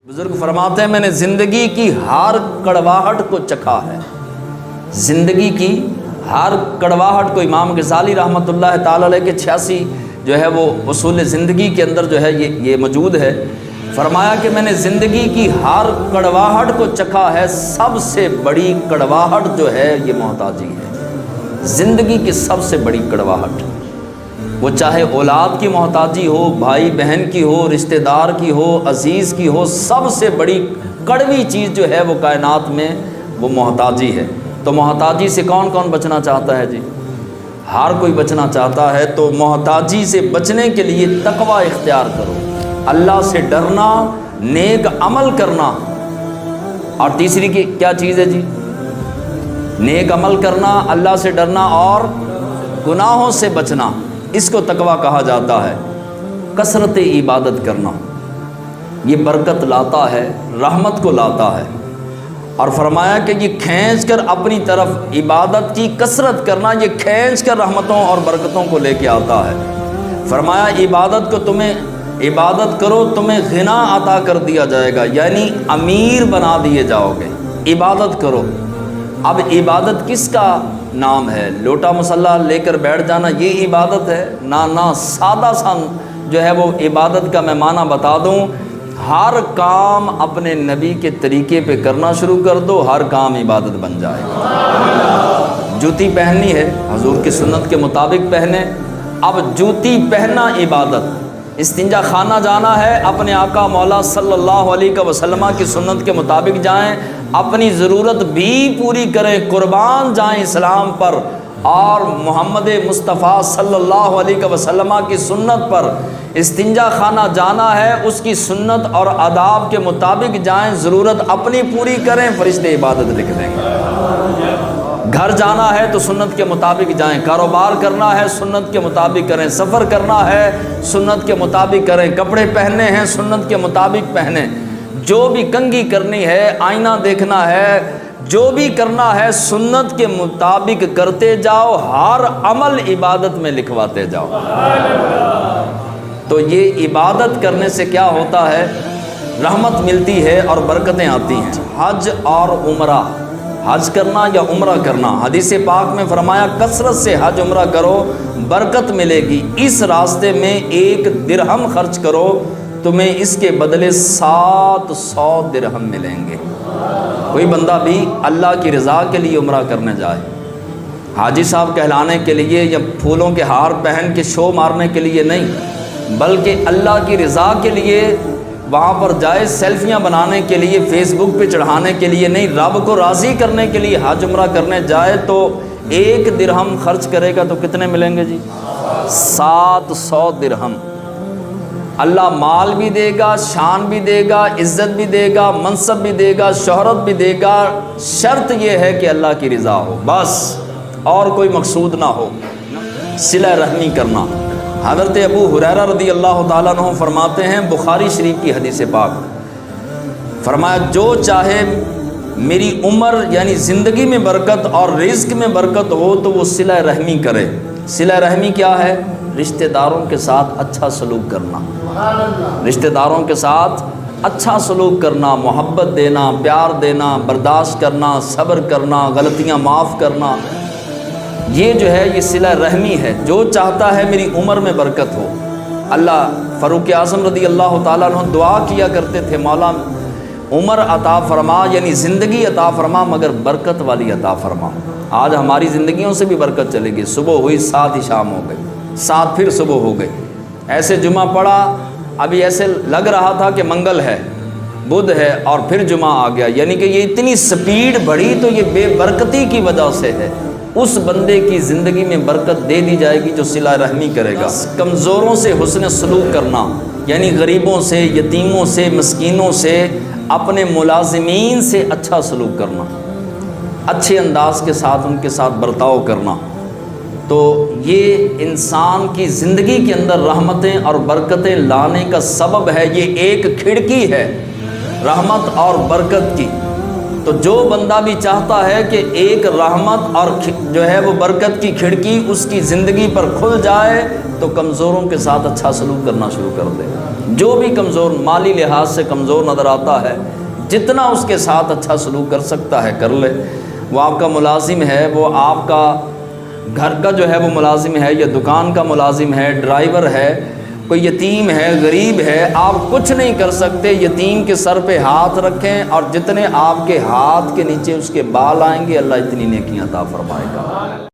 بزرگ فرماتے ہیں میں نے زندگی کی ہر کڑواہٹ کو چکھا ہے، زندگی کی ہر کڑواہٹ کو۔ امام غزالی رحمۃ اللہ تعالی علیہ کے 86 جو ہے وہ اصول زندگی کے اندر جو ہے یہ موجود ہے۔ فرمایا کہ میں نے زندگی کی ہر کڑواہٹ کو چکھا ہے، سب سے بڑی کڑواہٹ جو ہے یہ محتاجی ہے۔ زندگی کی سب سے بڑی کڑواہٹ، وہ چاہے اولاد کی محتاجی ہو، بھائی بہن کی ہو، رشتہ دار کی ہو، عزیز کی ہو، سب سے بڑی کڑوی چیز جو ہے وہ کائنات میں وہ محتاجی ہے۔ تو محتاجی سے کون کون بچنا چاہتا ہے جی؟ ہر کوئی بچنا چاہتا ہے۔ تو محتاجی سے بچنے کے لیے تقوی اختیار کرو، اللہ سے ڈرنا، نیک عمل کرنا۔ اور تیسری کی کیا چیز ہے جی؟ نیک عمل کرنا، اللہ سے ڈرنا اور گناہوں سے بچنا، اس کو تقوی کہا جاتا ہے۔ کثرت عبادت کرنا یہ برکت لاتا ہے، رحمت کو لاتا ہے۔ اور فرمایا کہ یہ کھینچ کر اپنی طرف عبادت کی کثرت کرنا، یہ کھینچ کر رحمتوں اور برکتوں کو لے کے آتا ہے۔ فرمایا عبادت کرو تمہیں غنا عطا کر دیا جائے گا، یعنی امیر بنا دیے جاؤ گے۔ عبادت کرو۔ اب عبادت کس کا نام ہے؟ لوٹا مصلی لے کر بیٹھ جانا یہ عبادت ہے؟ نہ، سادہ سا جو ہے وہ عبادت کا میں معنی بتا دوں، ہر کام اپنے نبی کے طریقے پہ کرنا شروع کر دو، ہر کام عبادت بن جائے گا۔ جوتی پہننی ہے حضور کی سنت کے مطابق پہنے، اب جوتی پہننا عبادت۔ استنجا خانہ جانا ہے، اپنے آقا مولا صلی اللہ علیہ وسلم کی سنت کے مطابق جائیں، اپنی ضرورت بھی پوری کریں، قربان جائیں اسلام پر اور محمد مصطفیٰ صلی اللہ علیہ وسلم کی سنت پر۔ استنجا خانہ جانا ہے، اس کی سنت اور آداب کے مطابق جائیں، ضرورت اپنی پوری کریں، فرشتے عبادت لکھ دیں گے۔ گھر جانا ہے تو سنت کے مطابق جائیں، کاروبار کرنا ہے سنت کے مطابق کریں، سفر کرنا ہے سنت کے مطابق کریں، کپڑے پہننے ہیں سنت کے مطابق پہنیں، جو بھی کنگھی کرنی ہے، آئینہ دیکھنا ہے، جو بھی کرنا ہے سنت کے مطابق کرتے جاؤ، ہر عمل عبادت میں لکھواتے جاؤ۔ تو یہ عبادت کرنے سے کیا ہوتا ہے؟ رحمت ملتی ہے اور برکتیں آتی ہیں۔ حج اور عمرہ، حج کرنا یا عمرہ کرنا، حدیث پاک میں فرمایا کثرت سے حج عمرہ کرو، برکت ملے گی۔ اس راستے میں 1 درہم خرچ کرو، تمہیں اس کے بدلے 700 درہم ملیں گے۔ کوئی بندہ بھی اللہ کی رضا کے لیے عمرہ کرنے جائے، حاجی صاحب کہلانے کے لیے یا پھولوں کے ہار پہن کے شو مارنے کے لیے نہیں، بلکہ اللہ کی رضا کے لیے وہاں پر جائے، سیلفیاں بنانے کے لیے، فیس بک پہ چڑھانے کے لیے نہیں، رب کو راضی کرنے کے لیے حج عمرہ کرنے جائے تو 1 درہم خرچ کرے گا تو کتنے ملیں گے جی؟ 700 درہم۔ اللہ مال بھی دے گا، شان بھی دے گا، عزت بھی دے گا، منصب بھی دے گا، شہرت بھی دے گا، شرط یہ ہے کہ اللہ کی رضا ہو، بس اور کوئی مقصود نہ ہو۔ صلہ رحمی کرنا، حضرت ابو ہریرہ رضی اللہ تعالیٰ عنہ فرماتے ہیں، بخاری شریف کی حدیث پاک، فرمایا جو چاہے میری عمر یعنی زندگی میں برکت اور رزق میں برکت ہو تو وہ صلہ رحمی کرے۔ صلہ رحمی کیا ہے؟ رشتہ داروں کے ساتھ اچھا سلوک کرنا، رشتہ داروں کے ساتھ اچھا سلوک کرنا، محبت دینا، پیار دینا، برداشت کرنا، صبر کرنا، غلطیاں معاف کرنا، یہ جو ہے یہ صلہ رحمی ہے۔ جو چاہتا ہے میری عمر میں برکت ہو، اللہ فاروق اعظم رضی اللہ تعالیٰ عنہ دعا کیا کرتے تھے، مولا عمر عطا فرما، یعنی زندگی عطا فرما مگر برکت والی عطا فرما۔ آج ہماری زندگیوں سے بھی برکت چلے گی، صبح ہوئی 7 ہی شام ہو گئی، 7 پھر صبح ہو گئی، ایسے جمعہ پڑا، ابھی ایسے لگ رہا تھا کہ منگل ہے، بدھ ہے اور پھر جمعہ آ گیا، یعنی کہ یہ اتنی سپیڈ بڑھی تو یہ بے برکتی کی وجہ سے ہے۔ اس بندے کی زندگی میں برکت دے دی جائے گی جو صلہ رحمی کرے گا۔ کمزوروں سے حسن سلوک کرنا، یعنی غریبوں سے، یتیموں سے، مسکینوں سے، اپنے ملازمین سے اچھا سلوک کرنا، اچھے انداز کے ساتھ ان کے ساتھ برتاؤ کرنا، تو یہ انسان کی زندگی کے اندر رحمتیں اور برکتیں لانے کا سبب ہے۔ یہ ایک کھڑکی ہے رحمت اور برکت کی۔ تو جو بندہ بھی چاہتا ہے کہ ایک رحمت اور جو ہے وہ برکت کی کھڑکی اس کی زندگی پر کھل جائے تو کمزوروں کے ساتھ اچھا سلوک کرنا شروع کر دے۔ جو بھی کمزور مالی لحاظ سے کمزور نظر آتا ہے جتنا اس کے ساتھ اچھا سلوک کر سکتا ہے کر لے۔ وہ آپ کا ملازم ہے، وہ آپ کا گھر کا جو ہے وہ ملازم ہے یا دکان کا ملازم ہے، ڈرائیور ہے، کوئی یتیم ہے، غریب ہے، آپ کچھ نہیں کر سکتے، یتیم کے سر پہ ہاتھ رکھیں اور جتنے آپ کے ہاتھ کے نیچے اس کے بال آئیں گے اللہ اتنی نیکیاں عطا فرمائے گا۔